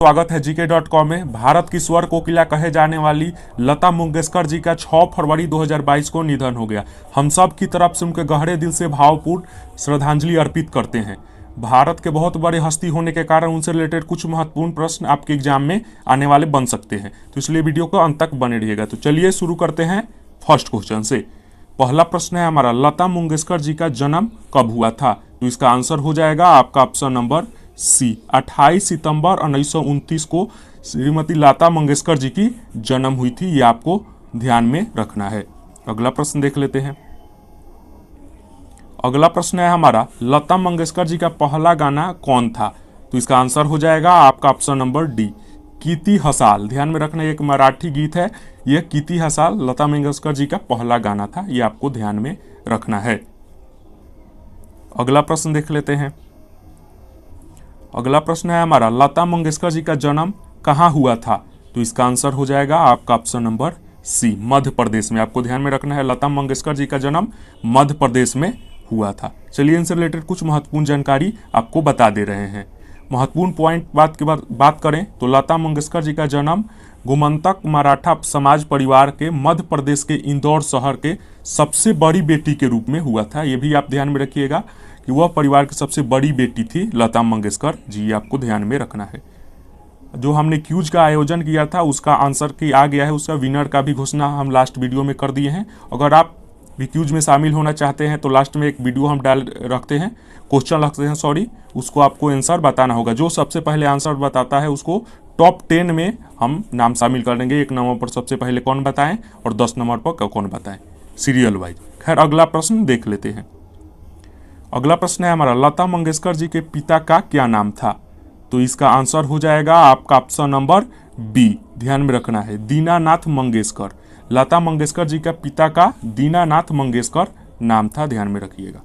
स्वागत है GK.com में। भारत की स्वर कोकिला कहे जाने वाली लता मंगेशकर जी का 6 फरवरी 2022 को निधन हो गया। हम सब की तरफ से उनके गहरे दिल से भावपूर्ण श्रद्धांजलि अर्पित करते हैं। भारत के बहुत बड़े हस्ती होने के कारण उनसे रिलेटेड कुछ महत्वपूर्ण प्रश्न आपके एग्जाम में आने वाले बन सकते हैं, तो इसलिए वीडियो को अंत तक बने रहिएगा। तो चलिए शुरू करते हैं फर्स्ट क्वेश्चन से। पहला प्रश्न है हमारा, लता मंगेशकर जी का जन्म कब हुआ था? तो इसका आंसर हो जाएगा आपका ऑप्शन नंबर सी, 28 सितंबर 1929 को श्रीमती लता मंगेशकर जी की जन्म हुई थी। ये आपको ध्यान में रखना है। अगला प्रश्न देख लेते हैं। अगला प्रश्न है हमारा, लता मंगेशकर जी का पहला गाना कौन था? तो इसका आंसर हो जाएगा आपका ऑप्शन नंबर डी, कीती हसाल। ध्यान में रखना, एक मराठी गीत है, यह कीती हसाल लता मंगेशकर जी का पहला गाना था। यह आपको ध्यान में रखना है। अगला प्रश्न देख लेते हैं। अगला प्रश्न है हमारा, लता मंगेशकर जी का जन्म कहाँ हुआ था? तो इसका आंसर हो जाएगा आपका option number C, Madhya Pradesh में। आपको ध्यान में रखना है, लता मंगेशकर जी का जन्म मध्य प्रदेश में हुआ था। चलिए इनसे रिलेटेड कुछ महत्वपूर्ण जानकारी आपको बता दे रहे हैं। महत्वपूर्ण पॉइंट बात करें तो लता मंगेशकर जी का जन्म गोमंतक मराठा समाज परिवार के मध्य प्रदेश के इंदौर शहर के सबसे बड़ी बेटी के रूप में हुआ था। ये भी आप ध्यान में रखिएगा कि वह परिवार की सबसे बड़ी बेटी थी लता मंगेशकर जी। आपको ध्यान में रखना है। जो हमने क्यूज का आयोजन किया था उसका आंसर की आ गया है, उसका विनर का भी घोषणा हम लास्ट वीडियो में कर दिए हैं। अगर आप भी क्यूज में शामिल होना चाहते हैं तो लास्ट में एक वीडियो हम रखते हैं, क्वेश्चन रखते हैं सॉरी, उसको आपको आंसर बताना होगा। जो सबसे पहले आंसर बताता है उसको टॉप 10 में हम नाम शामिल कर देंगे। 1 नंबर पर सबसे पहले कौन बताएं और 10 नंबर पर कौन बताएं, सीरियल वाइज। खैर अगला प्रश्न देख लेते हैं। अगला प्रश्न है हमारा, लता मंगेशकर जी के पिता का क्या नाम था? तो इसका आंसर हो जाएगा आपका ऑप्शन नंबर बी, ध्यान में रखना है, दीनानाथ मंगेशकर। लता मंगेशकर जी का पिता का दीनानाथ मंगेशकर नाम था, ध्यान में रखिएगा।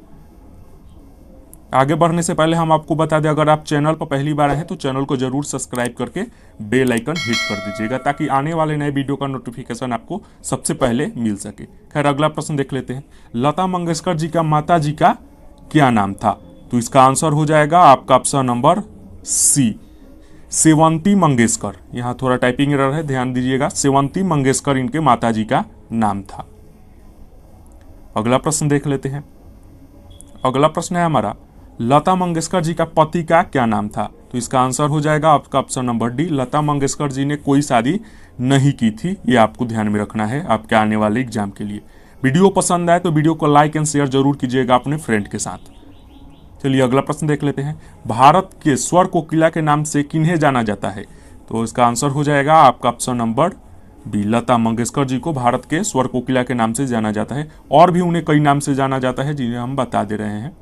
आगे बढ़ने से पहले हम आपको बता दें, अगर आप चैनल पर पहली बार आए हैं तो चैनल को जरूर सब्सक्राइब करके बेल आइकन हिट कर दीजिएगा ताकि आने वाले नए वीडियो का नोटिफिकेशन आपको सबसे पहले मिल सके। खैर अगला प्रश्न देख लेते हैं। लता मंगेशकर जी का माता जी का क्या नाम था? तो इसका आंसर हो जाएगा आपका option number C, Sevanti Mangeshkar. यहाँ थोड़ा टाइपिंग एरर है, ध्यान दीजिएगा। सेवंती मंगेशकर इनके माताजी का नाम था। अगला प्रश्न देख लेते हैं। अगला प्रश्न है हमारा, लता मंगेशकर जी का पति का क्या नाम था? तो इसका आंसर हो जाएगा आपका option number D, Lata Mangeshkar ji ने कोई शादी नहीं की थी। ये आपको ध्यान में रखना है आपके आने वाले एग्जाम के लिए। वीडियो पसंद आए तो वीडियो को लाइक एंड शेयर जरूर कीजिएगा अपने फ्रेंड के साथ। चलिए अगला प्रश्न देख लेते हैं। भारत के स्वर कोकिला के नाम से किन्हें जाना जाता है? तो इसका आंसर हो जाएगा आपका option number B, Lata Mangeshkar ji को भारत के स्वर कोकिला के नाम से जाना जाता है। और भी उन्हें कई नाम से जाना जाता है जिन्हें हम बता दे रहे हैं।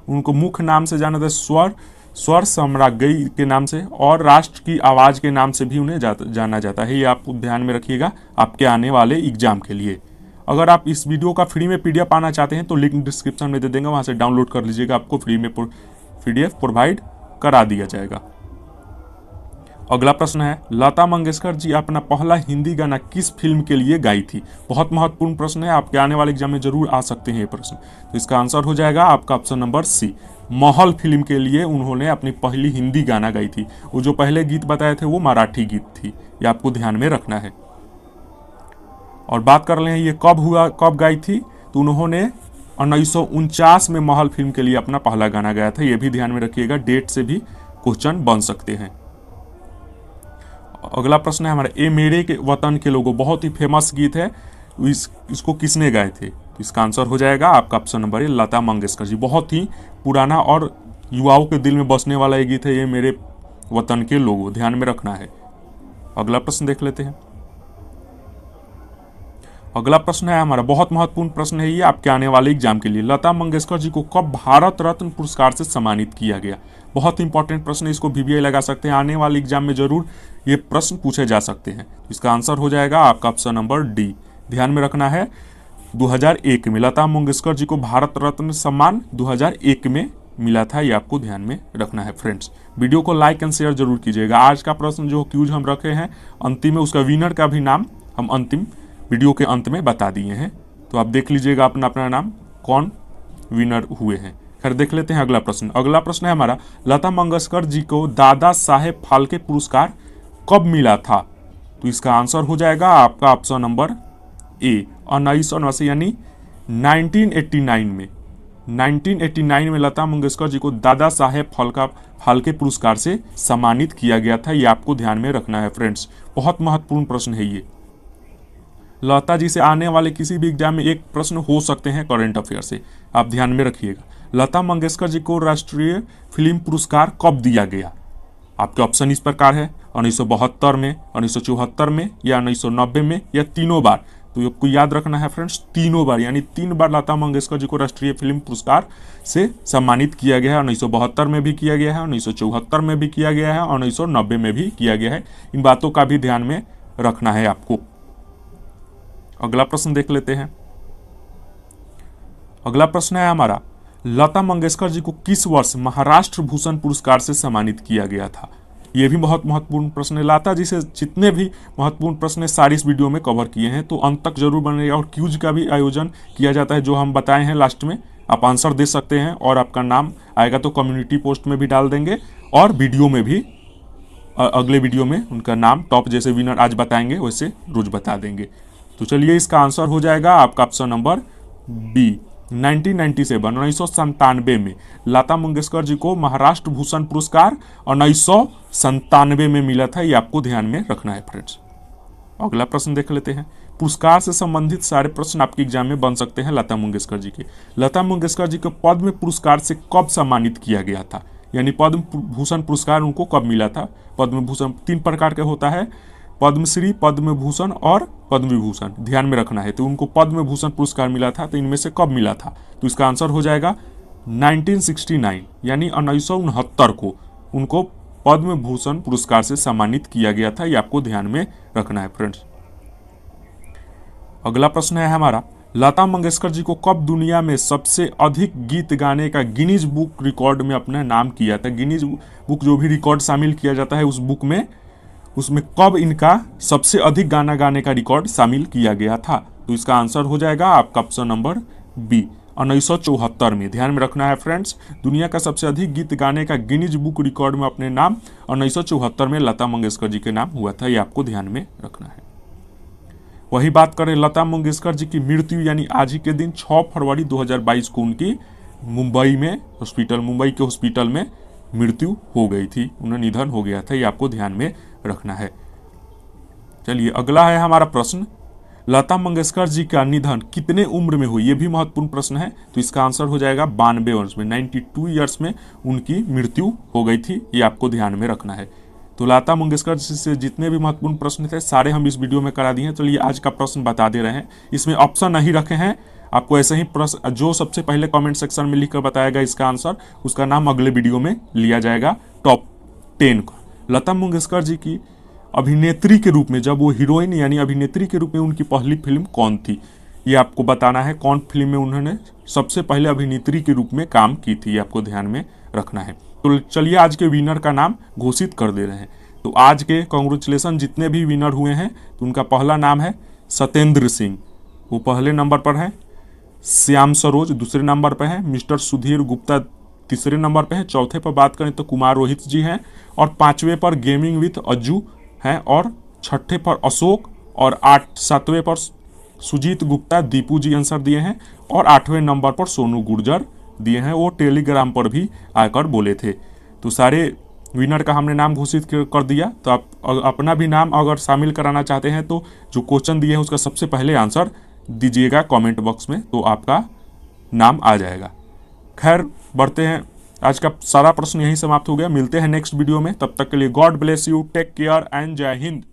उनको मुख्य नाम से जाना जाता है, स्वर सम्राज्ञी के नाम से, और राष्ट्र की आवाज के नाम से भी उन्हें जाना जाता है। ये आप ध्यान में रखिएगा आपके आने वाले एग्जाम के लिए। अगर आप इस वीडियो का फ्री में PDF पाना चाहते हैं तो लिंक डिस्क्रिप्शन में दे देंगे, वहां से डाउनलोड कर लीजिएगा। आपको फ्री में PDF प्रोवाइड करा दिया जाएगा। अगला प्रश्न है, लता मंगेशकर जी अपना पहला हिंदी गाना किस फिल्म के लिए गाई थी? बहुत महत्वपूर्ण प्रश्न है, आपके आने वाले एग्जाम में जरूर आ सकते हैं ये प्रश्न। तो इसका आंसर हो जाएगा आपका ऑप्शन नंबर सी, महल फिल्म के लिए उन्होंने अपनी पहली हिंदी गाना गाई थी। वो जो पहले गीत बताए थे वो मराठी गीत थी। ये आपको ध्यान में रखना है। और बात कर रहे हैं ये कब गाई थी? तो उन्होंने 1949 में महल फिल्म के लिए अपना पहला गाना गाया था। ये भी ध्यान में रखिएगा, डेट से भी क्वेश्चन बन सकते हैं। अगला प्रश्न है हमारा, ए मेरे के वतन के लोगों, बहुत ही फेमस गीत है, इसको किसने गाए थे? तो इसका आंसर हो जाएगा आपका option number A, Lata Mangeshkar ji. बहुत ही पुराना और युवाओं के दिल में बसने वाला ये गीत है, ये मेरे वतन के लोगों, ध्यान में रखना है। अगला प्रश्न देख लेते हैं। अगला प्रश्न है हमारा, बहुत महत्वपूर्ण प्रश्न है ये आपके आने वाले एग्जाम के लिए। लता मंगेशकर जी को कब भारत रत्न पुरस्कार से सम्मानित किया गया? बहुत इंपॉर्टेंट प्रश्न है, इसको VBI लगा सकते हैं। आने वाले एग्जाम में जरूर ये प्रश्न पूछे जा सकते हैं। इसका आंसर हो जाएगा आपका ऑप्शन नंबर डी, ध्यान में रखना है, 2001 में लता मंगेशकर जी को भारत रत्न सम्मान 2001 में मिला था। ये आपको ध्यान में रखना है फ्रेंड्स। वीडियो को लाइक एंड शेयर जरूर कीजिएगा। आज का प्रश्न जो क्यूज हम रखे हैं अंतिम में, उसका विनर का भी नाम हम अंतिम वीडियो के अंत में बता दिए हैं, तो आप देख लीजिएगा अपना अपना नाम कौन विनर हुए हैं। खैर देख लेते हैं अगला प्रश्न। अगला प्रश्न है हमारा, लता मंगेशकर जी को दादा साहेब फाल्के पुरस्कार कब मिला था? तो इसका आंसर हो जाएगा आपका ऑप्शन नंबर ए, 1989 यानी 1989 में। 1989 में लता मंगेशकर जी को दादा साहेब फाल्के पुरस्कार से सम्मानित किया गया था। ये आपको ध्यान में रखना है फ्रेंड्स, बहुत महत्वपूर्ण प्रश्न है ये। लता जी से आने वाले किसी भी एग्जाम में एक प्रश्न हो सकते हैं करंट अफेयर से, आप ध्यान में रखिएगा। लता मंगेशकर जी को राष्ट्रीय फिल्म पुरस्कार कब दिया गया? आपके ऑप्शन इस प्रकार है, 1972 में, 1974 में या 1990 में या तीनों बार। तो आपको याद रखना है फ्रेंड्स, तीनों बार, यानी 3 बार लता मंगेशकर जी को राष्ट्रीय फिल्म पुरस्कार से सम्मानित किया गया है। 1972 में भी किया गया है, 1974 में भी किया गया है और 1990 में भी किया गया है। इन बातों का भी ध्यान में रखना है आपको। अगला प्रश्न देख लेते हैं। अगला प्रश्न है हमारा, लता मंगेशकर जी को किस वर्ष महाराष्ट्र भूषण पुरस्कार से सम्मानित किया गया था? यह भी बहुत महत्वपूर्ण प्रश्न है। लता जी से जितने भी महत्वपूर्ण प्रश्न है सारी इस वीडियो में कवर किए हैं, तो अंत तक जरूर बनेगा। और क्यूज का भी आयोजन किया जाता है जो हम बताए हैं लास्ट में, आप आंसर दे सकते हैं और आपका नाम आएगा तो कम्युनिटी पोस्ट में भी डाल देंगे और वीडियो में भी, अगले वीडियो में उनका नाम टॉप जैसे विनर आज बताएंगे वैसे रोज बता देंगे। तो चलिए इसका आंसर हो जाएगा आपका ऑप्शन नंबर बी, 1997 में लता मंगेशकर जी को महाराष्ट्र भूषण पुरस्कार 1997 में मिला था। ये आपको ध्यान में रखना है फ्रेंड्स। अगला प्रश्न देख लेते हैं। पुरस्कार से संबंधित सारे प्रश्न आपके एग्जाम में बन सकते हैं लता मंगेशकर जी के। लता मंगेशकर जी को पद्म पुरस्कार से कब सम्मानित किया गया था? यानी पद्म भूषण पुरस्कार उनको कब मिला था? पद्म भूषण 3 प्रकार के होता है, पद्मश्री, पद्म भूषण और पद्म विभूषण, ध्यान में रखना है। तो उनको पद्म भूषण पुरस्कार मिला था, तो इनमें से कब मिला था? तो इसका आंसर हो जाएगा 1969 यानी 1969 को उनको पद्म भूषण पुरस्कार से सम्मानित किया गया था। ये आपको ध्यान में रखना है फ्रेंड्स। अगला प्रश्न है हमारा, लता मंगेशकर जी को कब दुनिया में सबसे अधिक गीत गाने का गिनीज बुक रिकॉर्ड में अपना नाम किया था? गिनीज बुक जो भी रिकॉर्ड शामिल किया जाता है उस बुक में, उसमें कब इनका सबसे अधिक गाना गाने का रिकॉर्ड शामिल किया गया था? तो इसका आंसर हो जाएगा आपका ऑप्शन नंबर बी, 1974 में। ध्यान में रखना है फ्रेंड्स, दुनिया का सबसे अधिक गीत गाने का गिनीज बुक रिकॉर्ड में अपने नाम 1974 में लता मंगेशकर जी के नाम हुआ था। ये आपको ध्यान में रखना है। वही बात करें लता मंगेशकर जी की मृत्यु यानी आज ही के दिन 6 फरवरी 2022 को उनकी मुंबई के हॉस्पिटल में मृत्यु हो गई थी, उन्हें निधन हो गया था। ये आपको ध्यान में रखना है। चलिए अगला है हमारा प्रश्न, लता मंगेशकर जी का निधन कितने उम्र में हुई? ये भी महत्वपूर्ण प्रश्न है। तो इसका आंसर हो जाएगा 92 वर्ष में, 92 ईयर्स में उनकी मृत्यु हो गई थी। ये आपको ध्यान में रखना है। तो लता मंगेशकर जी से जितने भी महत्वपूर्ण प्रश्न थे सारे हम इस वीडियो में करा दिए हैं। चलिए आज का प्रश्न बता दे रहे हैं, इसमें ऑप्शन नहीं रखे हैं, आपको ऐसे ही प्रश्न जो सबसे पहले कमेंट सेक्शन में लिखकर बताएगा इसका आंसर, उसका नाम अगले वीडियो में लिया जाएगा टॉप 10 का। लता मंगेशकर जी की अभिनेत्री के रूप में, जब वो हीरोइन यानी अभिनेत्री के रूप में उनकी पहली फिल्म कौन थी, ये आपको बताना है। कौन फिल्म में उन्होंने सबसे पहले अभिनेत्री के रूप में काम की थी, ये आपको ध्यान में रखना है। तो चलिए आज के विनर का नाम घोषित कर दे रहे हैं। तो आज के कांग्रेचुलेसन जितने भी विनर हुए हैं, तो उनका पहला नाम है सत्येंद्र सिंह, वो पहले नंबर पर है। श्याम सरोज दूसरे नंबर पर है। मिस्टर सुधीर गुप्ता तीसरे नंबर पे है। चौथे पर बात करें तो कुमार रोहित जी हैं और 5वें पर गेमिंग विथ अज्जू हैं और 6ठे पर अशोक और 7वें पर सुजीत गुप्ता दीपू जी आंसर दिए हैं और 8वें नंबर पर सोनू गुर्जर दिए हैं, वो टेलीग्राम पर भी आकर बोले थे। तो सारे विनर का हमने नाम घोषित कर दिया। तो आप अपना भी नाम अगर शामिल कराना चाहते हैं तो जो क्वेश्चन दिए हैं उसका सबसे पहले आंसर दीजिएगा कमेंट बॉक्स में, तो आपका नाम आ जाएगा। खैर बढ़ते हैं, आज का सारा प्रश्न यहीं समाप्त हो गया। मिलते हैं नेक्स्ट वीडियो में, तब तक के लिए God bless you, take care and जय हिंद।